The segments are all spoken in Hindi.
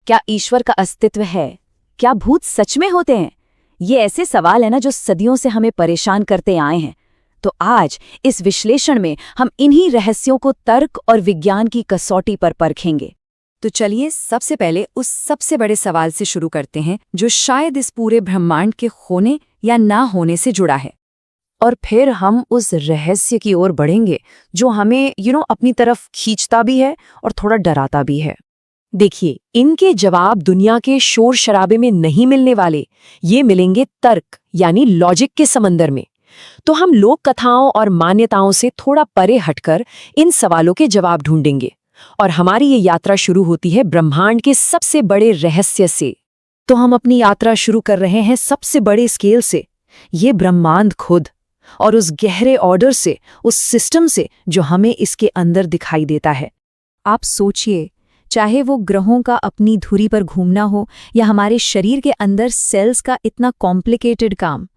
क्या ईश्वर का अस्तित्व है? क्या भूत सच में होते हैं? ये ऐसे सवाल है ना जो सदियों से हमें परेशान करते आए हैं। तो आज इस विश्लेषण में हम इन्हीं रहस्यों को तर्क और विज्ञान की कसौटी पर परखेंगे। तो चलिए सबसे पहले उस सबसे बड़े सवाल से शुरू करते हैं जो शायद इस पूरे ब्रह्मांड के होने या ना होने से जुड़ा है। और फिर हम उस रहस्य की ओर बढ़ेंगे जो हमें अपनी तरफ खींचता भी है और थोड़ा डराता भी है। देखिए, इनके जवाब दुनिया के शोर शराबे में नहीं मिलने वाले, ये मिलेंगे तर्क यानी लॉजिक के समंदर में। तो हम लोक कथाओं और मान्यताओं से थोड़ा परे हटकर इन सवालों के जवाब ढूंढेंगे। और हमारी ये यात्रा शुरू होती है ब्रह्मांड के सबसे बड़े रहस्य से। तो हम अपनी यात्रा शुरू कर रहे हैं सबसे बड़े स्केल से, ये ब्रह्मांड खुद, और उस गहरे ऑर्डर से, उस सिस्टम से जो हमें इसके अंदर दिखाई देता है। आप सोचिए, चाहे वो ग्रहों का अपनी धुरी पर घूमना हो या हमारे शरीर के अंदर सेल्स का इतना कॉम्प्लिकेटेड काम,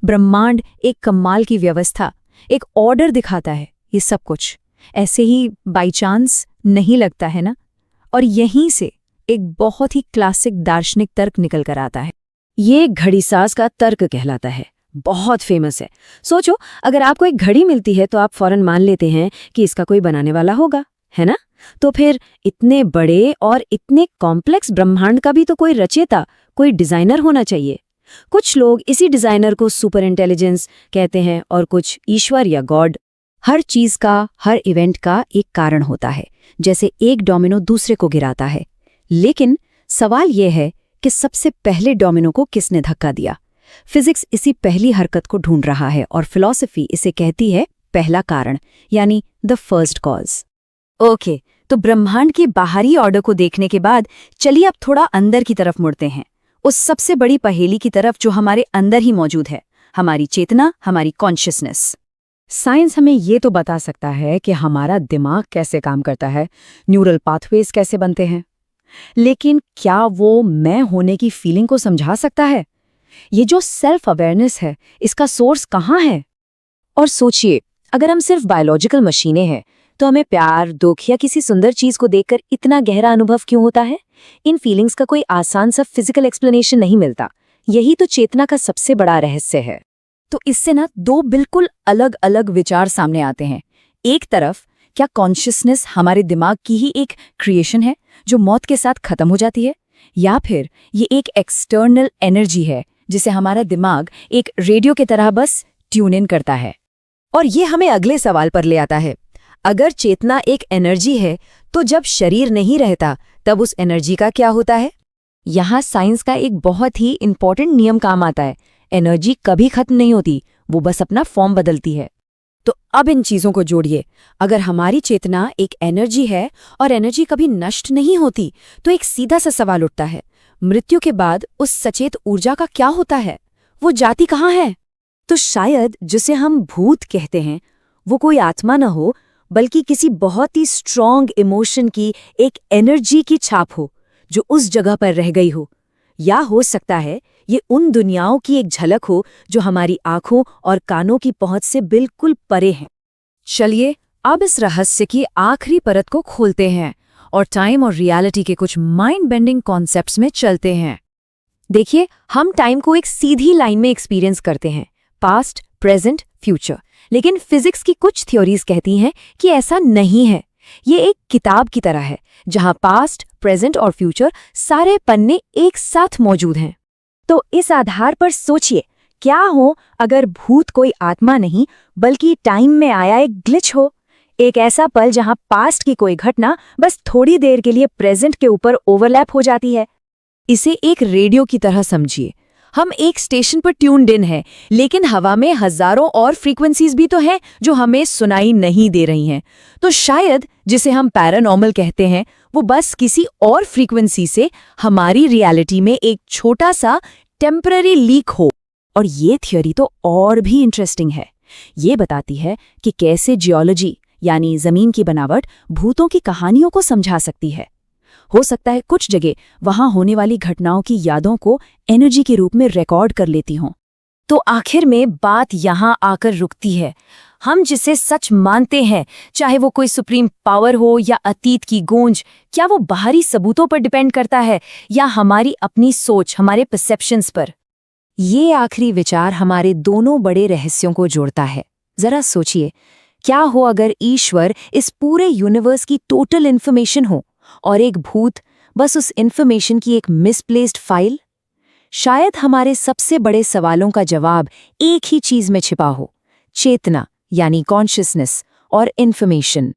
ब्रह्मांड एक कमाल की व्यवस्था, एक ऑर्डर दिखाता है। ये सब कुछ ऐसे ही बाई चांस नहीं लगता है ना? और यहीं से एक बहुत ही क्लासिक दार्शनिक तर्क निकल कर आता है। ये घड़ीसाज का तर्क कहलाता है, बहुत फेमस है। सोचो, अगर आपको एक घड़ी मिलती है तो आप फौरन मान लेते हैं कि इसका कोई बनाने वाला होगा, है ना? तो फिर इतने बड़े और इतने कॉम्प्लेक्स ब्रह्मांड का भी तो कोई रचेता, कोई डिजाइनर होना चाहिए। कुछ लोग इसी डिजाइनर को सुपर इंटेलिजेंस कहते हैं और कुछ ईश्वर या गॉड। हर चीज का, हर इवेंट का एक कारण होता है, जैसे एक डोमिनो दूसरे को गिराता है। लेकिन सवाल यह है कि सबसे पहले डोमिनो को किसने धक्का दिया? फिजिक्स इसी पहली हरकत को ढूंढ रहा है और फिलॉसफी इसे कहती है पहला कारण, यानी द फर्स्ट कॉज। ओके, तो ब्रह्मांड के बाहरी ऑर्डर को देखने के बाद चलिए अब थोड़ा अंदर की तरफ मुड़ते हैं, उस सबसे बड़ी पहेली की तरफ जो हमारे अंदर ही मौजूद है, हमारी चेतना, हमारी कॉन्शियसनेस। साइंस हमें ये तो बता सकता है कि हमारा दिमाग कैसे काम करता है, न्यूरल पाथवेज कैसे बनते हैं, लेकिन क्या वो मैं होने की फीलिंग को समझा सकता है? ये जो सेल्फ अवेयरनेस है, इसका सोर्स कहाँ है? और सोचिए, अगर हम सिर्फ बायोलॉजिकल मशीनें हैं तो हमें प्यार, दुख या किसी सुंदर चीज को देखकर इतना गहरा अनुभव क्यों होता है? इन फीलिंग्स का कोई आसान सा फिजिकल एक्सप्लेनेशन नहीं मिलता। यही तो चेतना का सबसे बड़ा रहस्य है। तो इससे ना दो बिल्कुल अलग अलग विचार सामने आते हैं। एक तरफ, क्या कॉन्शियसनेस हमारे दिमाग की ही एक क्रिएशन है जो मौत के साथ खत्म हो जाती है, या फिर ये एक एक्सटर्नल एनर्जी है जिसे हमारा दिमाग एक रेडियो की तरह बस ट्यून इन करता है? और ये हमें अगले सवाल पर ले आता है। अगर चेतना एक एनर्जी है तो जब शरीर नहीं रहता तब उस एनर्जी का क्या होता है? यहाँ साइंस का एक बहुत ही इंपॉर्टेंट नियम काम आता है। एनर्जी कभी खत्म नहीं होती, वो बस अपना फॉर्म बदलती है। तो अब इन चीजों को जोड़िए। अगर हमारी चेतना एक एनर्जी है और एनर्जी कभी नष्ट नहीं होती, तो एक सीधा सा सवाल उठता है, मृत्यु के बाद उस सचेत ऊर्जा का क्या होता है? वो जाती कहाँ है? तो शायद जिसे हम भूत कहते हैं वो कोई आत्मा न हो, बल्कि किसी बहुत ही स्ट्रॉन्ग इमोशन की एक एनर्जी की छाप हो जो उस जगह पर रह गई हो। या हो सकता है ये उन दुनियाओं की एक झलक हो जो हमारी आंखों और कानों की पहुंच से बिल्कुल परे हैं। चलिए अब इस रहस्य की आखिरी परत को खोलते हैं और टाइम और रियलिटी के कुछ माइंड बेंडिंग कॉन्सेप्ट्स में चलते हैं। देखिए, हम टाइम को एक सीधी लाइन में एक्सपीरियंस करते हैं, पास्ट, प्रेजेंट, फ्यूचर। लेकिन फिजिक्स की कुछ थ्योरीज कहती हैं कि ऐसा नहीं है। ये एक किताब की तरह है जहां पास्ट, प्रेजेंट और फ्यूचर सारे पन्ने एक साथ मौजूद हैं। तो इस आधार पर सोचिए, क्या हो अगर भूत कोई आत्मा नहीं बल्कि टाइम में आया एक ग्लिच हो, एक ऐसा पल जहां पास्ट की कोई घटना बस थोड़ी देर के लिए प्रेजेंट के ऊपर ओवरलैप हो जाती है। इसे एक रेडियो की तरह समझिए। हम एक स्टेशन पर ट्यून्ड इन हैं, लेकिन हवा में हजारों और फ्रीक्वेंसीज भी तो हैं जो हमें सुनाई नहीं दे रही हैं। तो शायद जिसे हम पैरानॉर्मल कहते हैं वो बस किसी और फ्रीक्वेंसी से हमारी रियलिटी में एक छोटा सा टेम्पररी लीक हो। और ये थ्योरी तो और भी इंटरेस्टिंग है। ये बताती है कि कैसे जियोलॉजी यानी जमीन की बनावट भूतों की कहानियों को समझा सकती है। हो सकता है कुछ जगह वहां होने वाली घटनाओं की यादों को एनर्जी के रूप में रिकॉर्ड कर लेती हों। तो आखिर में बात यहां आकर रुकती है। हम जिसे सच मानते हैं, चाहे वो कोई सुप्रीम पावर हो या अतीत की गूंज, क्या वो बाहरी सबूतों पर डिपेंड करता है या हमारी अपनी सोच, हमारे परसेप्शंस पर? ये आखिरी विचार हमारे दोनों बड़े रहस्यों को जोड़ता है। जरा सोचिए, क्या हो अगर ईश्वर इस पूरे यूनिवर्स की टोटल इन्फॉर्मेशन हो और एक भूत बस उस इन्फॉर्मेशन की एक मिसप्लेस्ड फाइल? शायद हमारे सबसे बड़े सवालों का जवाब एक ही चीज में छिपा हो, चेतना यानी कॉन्शियसनेस और इन्फॉर्मेशन।